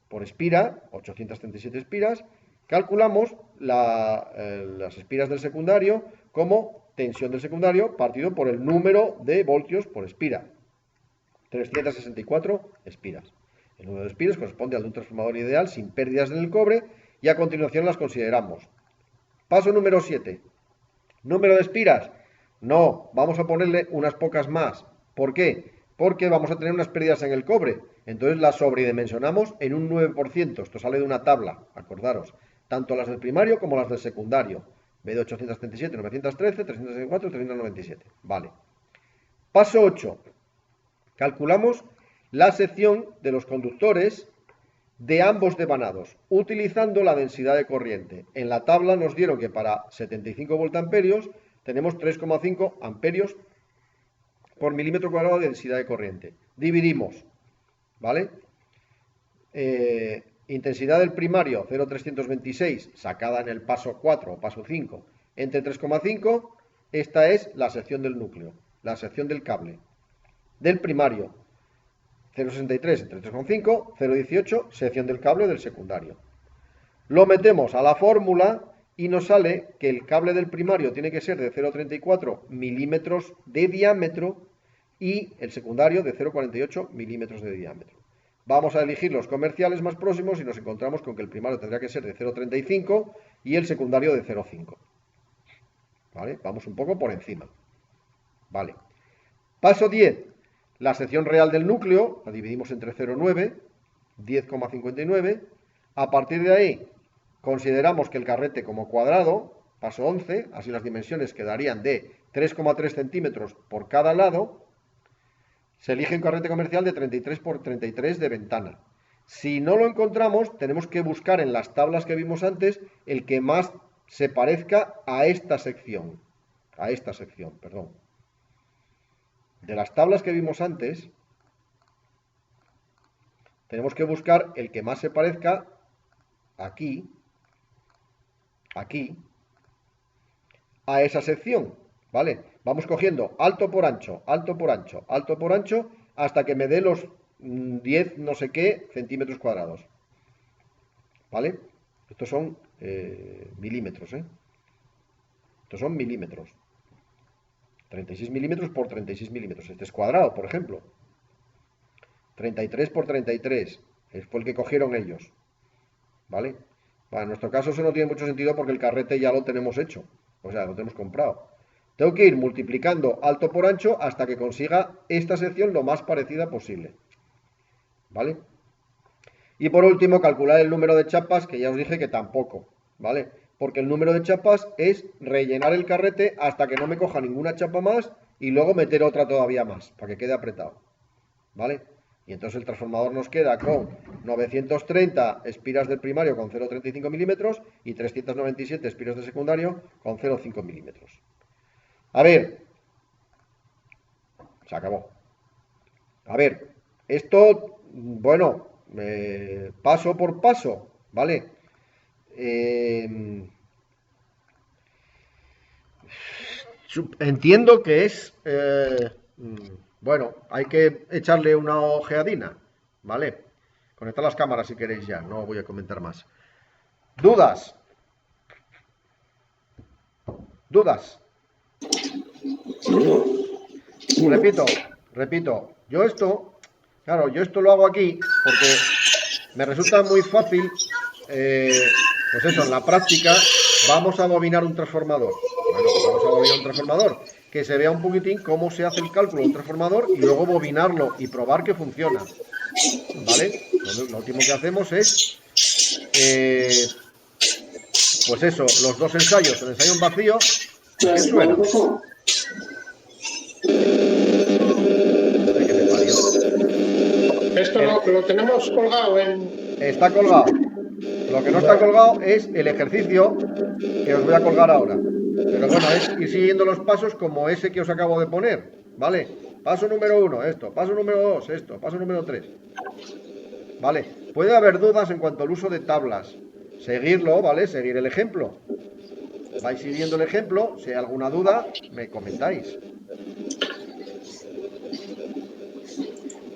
por espira, 837 espiras, calculamos las espiras del secundario como tensión del secundario partido por el número de voltios por espira, 364 espiras. El número de espiras corresponde al de un transformador ideal sin pérdidas en el cobre y a continuación las consideramos. Paso número 7. ¿Número de espiras? No, vamos a ponerle unas pocas más. ¿Por qué? Porque vamos a tener unas pérdidas en el cobre. Entonces las sobredimensionamos en un 9%. Esto sale de una tabla, acordaros. Tanto las del primario como las del secundario. B de 837, 913, 364, 397. Vale. Paso 8. Calculamos la sección de los conductores de ambos devanados, utilizando la densidad de corriente. En la tabla nos dieron que para 75 voltamperios tenemos 3,5 amperios por milímetro cuadrado de densidad de corriente. Dividimos, ¿vale? Intensidad del primario, 0,326, sacada en el paso 4 o paso 5, entre 3,5, esta es la sección del núcleo, la sección del cable. Del primario, 0,63 entre 3,5, 0,18, sección del cable del secundario. Lo metemos a la fórmula y nos sale que el cable del primario tiene que ser de 0,34 milímetros de diámetro y el secundario de 0,48 milímetros de diámetro. Vamos a elegir los comerciales más próximos y nos encontramos con que el primario tendrá que ser de 0,35 y el secundario de 0,5. ¿Vale? Vamos un poco por encima. Vale. Paso 10. La sección real del núcleo la dividimos entre 0,9, 10,59. A partir de ahí consideramos que el carrete como cuadrado, paso 11, así las dimensiones quedarían de 3,3 centímetros por cada lado. Se elige un carrete comercial de 33 por 33 de ventana. Si no lo encontramos, tenemos que buscar en las tablas que vimos antes el que más se parezca a esta sección. Perdón. De las tablas que vimos antes, tenemos que buscar el que más se parezca aquí, a esa sección, ¿vale? Vamos cogiendo alto por ancho, alto por ancho, alto por ancho, hasta que me dé los 10 no sé qué centímetros cuadrados, ¿vale? Estos son milímetros, ¿eh? Estos son milímetros. 36 milímetros por 36 milímetros. Este es cuadrado, por ejemplo. 33 por 33. Fue el que cogieron ellos. ¿Vale? Bueno, en nuestro caso eso no tiene mucho sentido porque el carrete ya lo tenemos hecho. O sea, lo tenemos comprado. Tengo que ir multiplicando alto por ancho hasta que consiga esta sección lo más parecida posible. ¿Vale? Y por último, calcular el número de chapas, que ya os dije que tampoco. ¿Vale? Porque el número de chapas es rellenar el carrete hasta que no me coja ninguna chapa más y luego meter otra todavía más, para que quede apretado. ¿Vale? Y entonces el transformador nos queda con 930 espiras del primario con 0,35 milímetros y 397 espiras del secundario con 0,5 milímetros. A ver, se acabó. A ver, esto, bueno, paso por paso, ¿vale? Entiendo que es bueno, hay que echarle una ojeadina, ¿vale? Conectad las cámaras si queréis ya, no voy a comentar más. ¿Dudas? ¿Dudas? Repito, yo esto lo hago aquí porque me resulta muy fácil, pues eso, en la práctica vamos a bobinar un transformador. Bueno, pues vamos a bobinar un transformador, que se vea un poquitín cómo se hace el cálculo de un transformador y luego bobinarlo y probar que funciona. ¿Vale? Lo último que hacemos es, pues eso, los dos ensayos, el ensayo en vacío ¿Qué suena? Ay, que me parió. Esto lo tenemos colgado en... Está colgado. Lo que no está colgado es el ejercicio que os voy a colgar ahora. Pero bueno, es ir siguiendo los pasos como ese que os acabo de poner, ¿vale? Paso número 1, esto. Paso número 2, esto. Paso número 3. ¿Vale? Puede haber dudas en cuanto al uso de tablas. Seguirlo, ¿vale? Seguir el ejemplo. Vais siguiendo el ejemplo. Si hay alguna duda, me comentáis.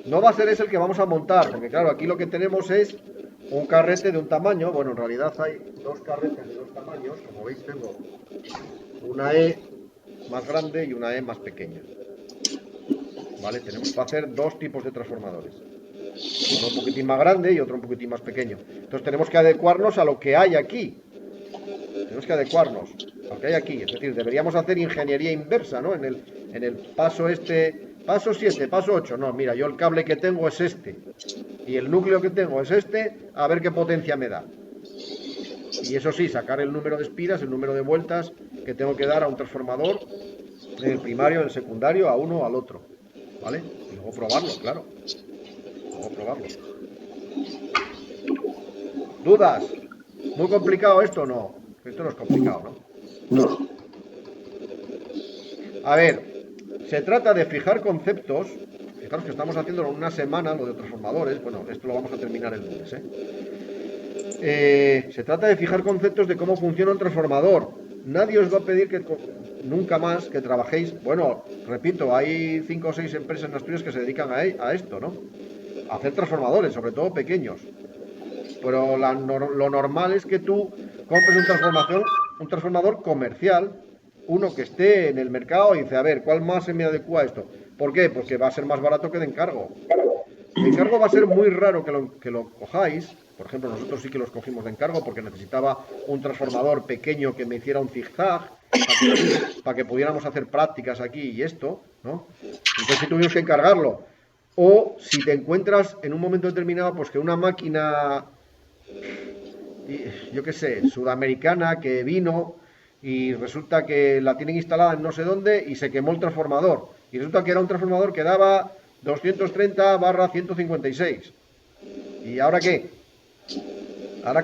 No va a ser ese el que vamos a montar, porque claro, aquí lo que tenemos es un carrete de un tamaño. Bueno, en realidad hay dos carretes de dos tamaños. Como veis, tengo una E más grande y una E más pequeña. ¿Vale? Tenemos que hacer dos tipos de transformadores. Uno un poquitín más grande y otro un poquitín más pequeño. Entonces tenemos que adecuarnos a lo que hay aquí. Tenemos que adecuarnos a lo que hay aquí. Es decir, deberíamos hacer ingeniería inversa, ¿no? En el paso este, paso 7, paso 8. No, mira, yo el cable que tengo es este. Y el núcleo que tengo es este. A ver qué potencia me da. Y eso sí, sacar el número de espiras, el número de vueltas que tengo que dar a un transformador en el primario, en el secundario, a uno o al otro. ¿Vale? Y luego probarlo, claro. Luego probarlo. ¿Dudas? ¿Muy complicado esto? No. Esto no es complicado, ¿no? No. A ver, se trata de fijar conceptos. Fijaros que estamos haciendo en una semana lo de transformadores. Bueno, esto lo vamos a terminar el lunes, se trata de fijar conceptos de cómo funciona un transformador. Nadie os va a pedir que nunca más que trabajéis. Bueno, repito, hay 5 o 6 empresas en Asturias que se dedican a esto, ¿no? A hacer transformadores, sobre todo pequeños. Pero lo normal es que tú compres un transformador comercial, uno que esté en el mercado y dice, a ver, ¿cuál más se me adecua a esto? ¿Por qué? Porque va a ser más barato que de encargo. De encargo va a ser muy raro que lo cojáis. Por ejemplo, nosotros sí que los cogimos de encargo porque necesitaba un transformador pequeño que me hiciera un zigzag para que pudiéramos hacer prácticas aquí y esto, ¿no? Entonces sí tuvimos que encargarlo. O si te encuentras en un momento determinado, pues que una máquina, yo qué sé, sudamericana que vino y resulta que la tienen instalada en no sé dónde y se quemó el transformador. Y resulta que era un transformador que daba 230/156. ¿Y ahora qué? Ahora,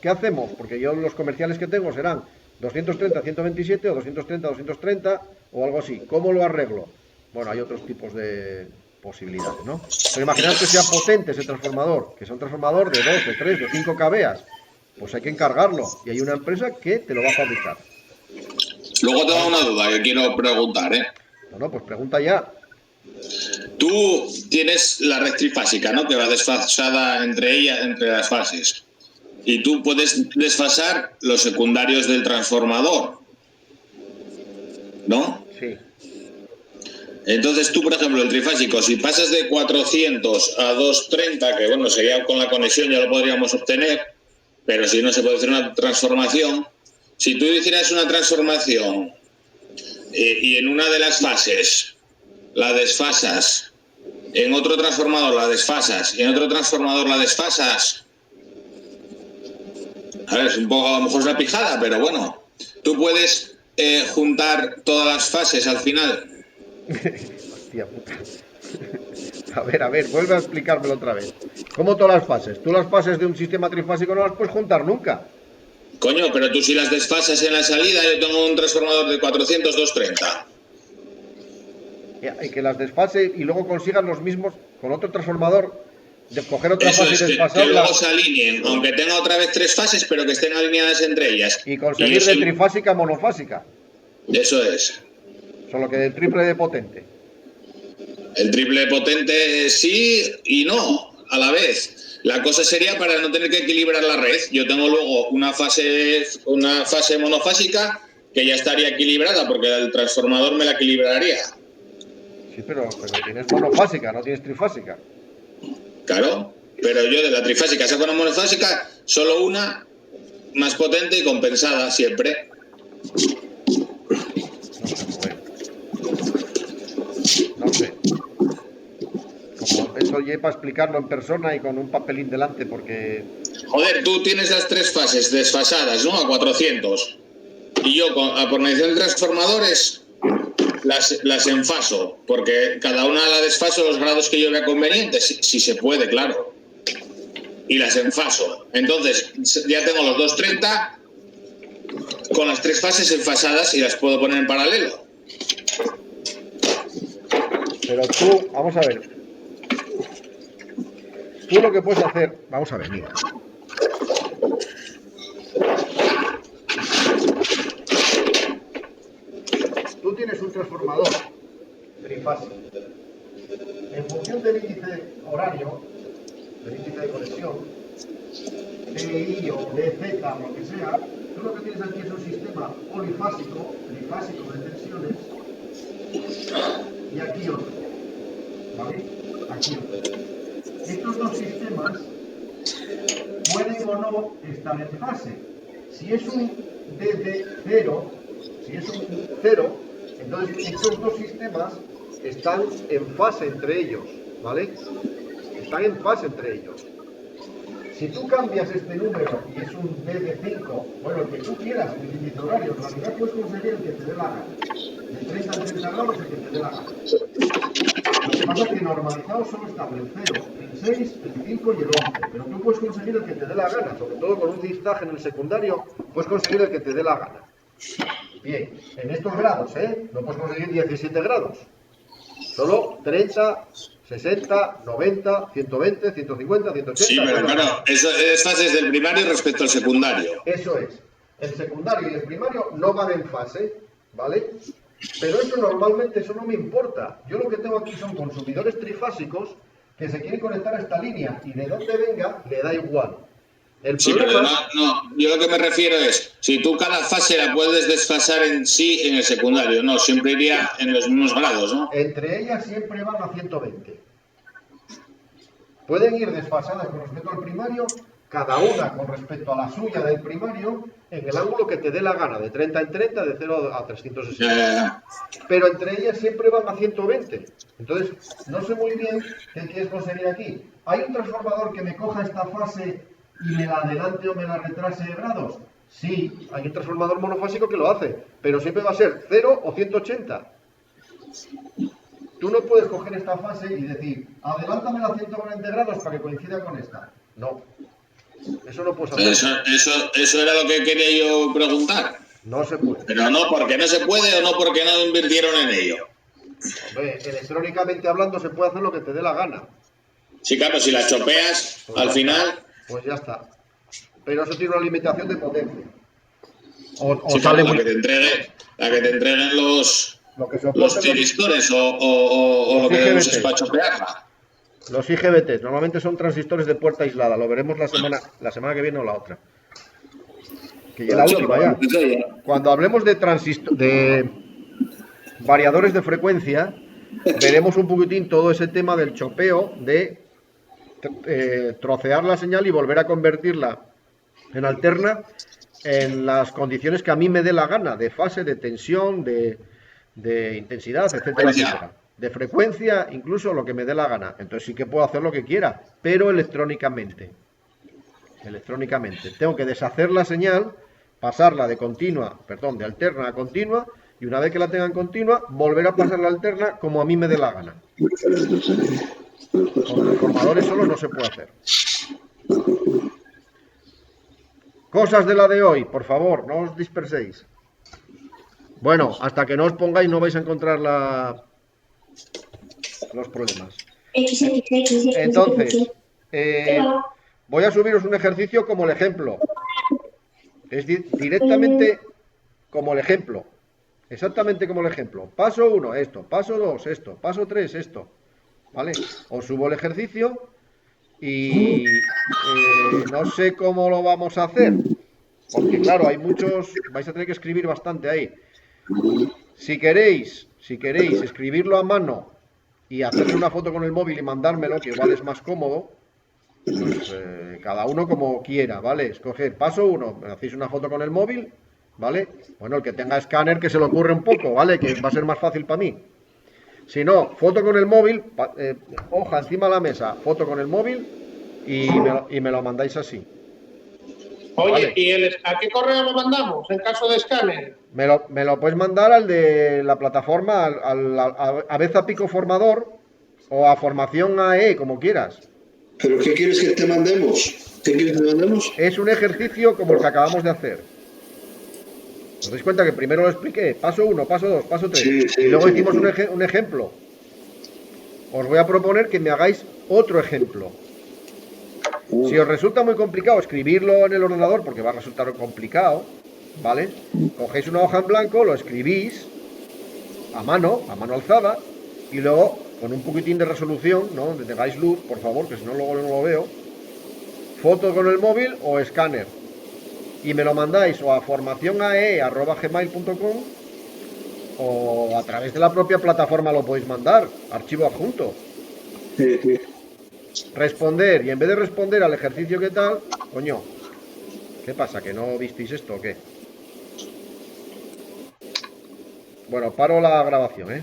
¿qué hacemos? Porque yo los comerciales que tengo serán 230/127 o 230/230 o algo así. ¿Cómo lo arreglo? Bueno, hay otros tipos de posibilidades, ¿no? Pero imaginad que sea potente ese transformador, que sea un transformador de 2, de 3, de 5 kVA. Pues hay que encargarlo y hay una empresa que te lo va a fabricar. Luego tengo una duda que quiero preguntar, ¿eh? No, pues pregunta ya. Tú tienes la red trifásica, ¿no? Que va desfasada entre las fases. Y tú puedes desfasar los secundarios del transformador, ¿no? Sí. Entonces tú, por ejemplo, el trifásico, si pasas de 400 a 230, que bueno, sería con la conexión ya lo podríamos obtener, pero si no se puede hacer una transformación, si tú hicieras una transformación y en una de las fases la desfasas, en otro transformador la desfasas y en otro transformador la desfasas, a ver, es un poco, a lo mejor es una pijada, pero bueno, tú puedes juntar todas las fases al final. Hostia puta. A ver, vuelve a explicármelo otra vez. ¿Cómo todas las fases? Tú las fases de un sistema trifásico no las puedes juntar nunca. Coño, pero tú si las desfasas en la salida, yo tengo un transformador de 400, 230. Y que las desfase y luego consigan los mismos con otro transformador, de coger otra Eso fase es, y que desfasarla. luego se alineen, aunque tenga otra vez 3 fases, pero que estén alineadas entre ellas. Y conseguir de trifásica a monofásica. Eso es. Solo que del triple de potente. El triple potente sí y no, a la vez. La cosa sería para no tener que equilibrar la red. Yo tengo luego una fase monofásica que ya estaría equilibrada porque el transformador me la equilibraría. Sí, pero tienes monofásica, no tienes trifásica. Claro, pero yo de la trifásica saco una monofásica, solo una más potente y compensada siempre. No sé. Como eso ya para explicarlo en persona y con un papelín delante, porque... Joder, tú tienes las 3 fases desfasadas, ¿no? A 400. y yo por medición de transformadores las enfaso, porque cada una la desfaso los grados que yo vea convenientes, si se puede, claro. Y las enfaso. Entonces, ya tengo los 230 con las 3 fases enfasadas y las puedo poner en paralelo. Pero tú, vamos a ver. Tú lo que puedes hacer, vamos a ver, mira. Tú tienes un transformador trifásico. En función del índice horario, del índice de conexión, de I o de Z, lo que sea, tú lo que tienes aquí es un sistema polifásico, trifásico de tensiones, y aquí otro. ¿Vale? Aquí otro. Estos dos sistemas pueden o no estar en fase. Si es un DD0, si es un 0, entonces estos dos sistemas están en fase entre ellos, ¿vale? Están en fase entre ellos. Si tú cambias este número y es un DD5, bueno, el que tú quieras, el índice horario, en realidad puedes conseguir el que te dé la gana. De 30 a 30 grados el que te dé la gana. Lo que pasa es que normalizado solo está el 0, el 6, el 5 y el 11. Pero tú puedes conseguir el que te dé la gana, sobre todo con un listaje en el secundario, puedes conseguir el que te dé la gana. Bien, en estos grados, no puedes conseguir 17 grados. Solo 30, 60, 90, 120, 150, 180... Sí, pero claro, eso es fases del primario respecto al secundario. Eso es. El secundario y el primario no van en fase, ¿vale? Pero eso normalmente, eso no me importa. Yo lo que tengo aquí son consumidores trifásicos que se quieren conectar a esta línea y de donde venga le da igual. El Sí, problema... pero no, yo lo que me refiero es, si tú cada fase la puedes desfasar en sí en el secundario, no, siempre iría en los mismos grados, ¿no? Entre ellas siempre van a 120. Pueden ir desfasadas con respecto al primario, cada una con respecto a la suya del primario, en el ángulo que te dé la gana, de 30 en 30, de 0 a 360. Pero entre ellas siempre van a 120. Entonces, no sé muy bien qué quieres conseguir aquí. ¿Hay un transformador que me coja esta fase y me la adelante o me la retrase de grados? Sí, hay un transformador monofásico que lo hace, pero siempre va a ser 0 o 180. Tú no puedes coger esta fase y decir, adelántame a 140 grados para que coincida con esta. No. Eso no puedes hacer. Eso era lo que quería yo preguntar. No se puede. Pero no porque no se puede o no porque no invirtieron en ello. Hombre, electrónicamente hablando se puede hacer lo que te dé la gana. Sí, claro, si la chopeas, Pues al ya final... está. Pues ya está. Pero eso tiene una limitación de potencia. O sí, sale claro, muy... la que te entreguen los soporten transistores o lo que IGBT. uses para chopearla. Los IGBT normalmente son transistores de puerta aislada. Lo veremos la semana que viene o la otra. Que ya la última ya. Cuando hablemos de variadores de frecuencia, veremos un poquitín todo ese tema del chopeo, de trocear la señal y volver a convertirla en alterna en las condiciones que a mí me dé la gana, de fase, de tensión, de intensidad, etcétera, etcétera. De frecuencia, incluso lo que me dé la gana. Entonces sí que puedo hacer lo que quiera, pero electrónicamente. Tengo que deshacer la señal, pasarla de alterna a continua, y una vez que la tenga en continua, volver a pasarla a alterna como a mí me dé la gana. Con transformadores solo no se puede hacer. Cosas de la de hoy, por favor, no os disperséis. Bueno, hasta que no os pongáis no vais a encontrar los problemas. Entonces, voy a subiros un ejercicio como el ejemplo. Es directamente como el ejemplo. Exactamente como el ejemplo. Paso 1, esto. Paso 2, esto. Paso 3, esto. ¿Vale? Os subo el ejercicio y no sé cómo lo vamos a hacer. Porque claro, hay muchos, vais a tener que escribir bastante ahí. Si queréis escribirlo a mano y hacerle una foto con el móvil y mandármelo, que igual es más cómodo, pues cada uno como quiera, ¿vale? Escoger paso 1, me hacéis una foto con el móvil, ¿vale? Bueno, el que tenga escáner que se le ocurre un poco, ¿vale? Que va a ser más fácil para mí. Si no, foto con el móvil, hoja encima de la mesa, foto con el móvil y me lo mandáis así. Oye, Vale. ¿a qué correo lo mandamos en caso de escáner? Me lo puedes mandar al de la plataforma, a Beza Pico Formador o a Formación AE, como quieras. ¿Pero qué quieres que te mandemos? ¿Qué quieres que te mandemos? Es un ejercicio como el que acabamos de hacer. ¿Os dais cuenta que primero lo expliqué? Paso 1, paso 2, paso 3. Sí, sí, y luego sí, hicimos sí. un ejemplo. Os voy a proponer que me hagáis otro ejemplo. Si os resulta muy complicado escribirlo en el ordenador, porque va a resultar complicado, ¿vale? Cogéis una hoja en blanco, lo escribís a mano alzada, y luego con un poquitín de resolución, ¿no? Donde tengáis luz, por favor, que si no luego no lo veo. Foto con el móvil o escáner. Y me lo mandáis o a formacionae@gmail.com o a través de la propia plataforma lo podéis mandar, archivo adjunto. Sí, sí. Responder, y en vez de responder al ejercicio que tal, coño, ¿qué pasa? ¿Que no visteis esto o qué? Bueno, paro la grabación, ¿eh?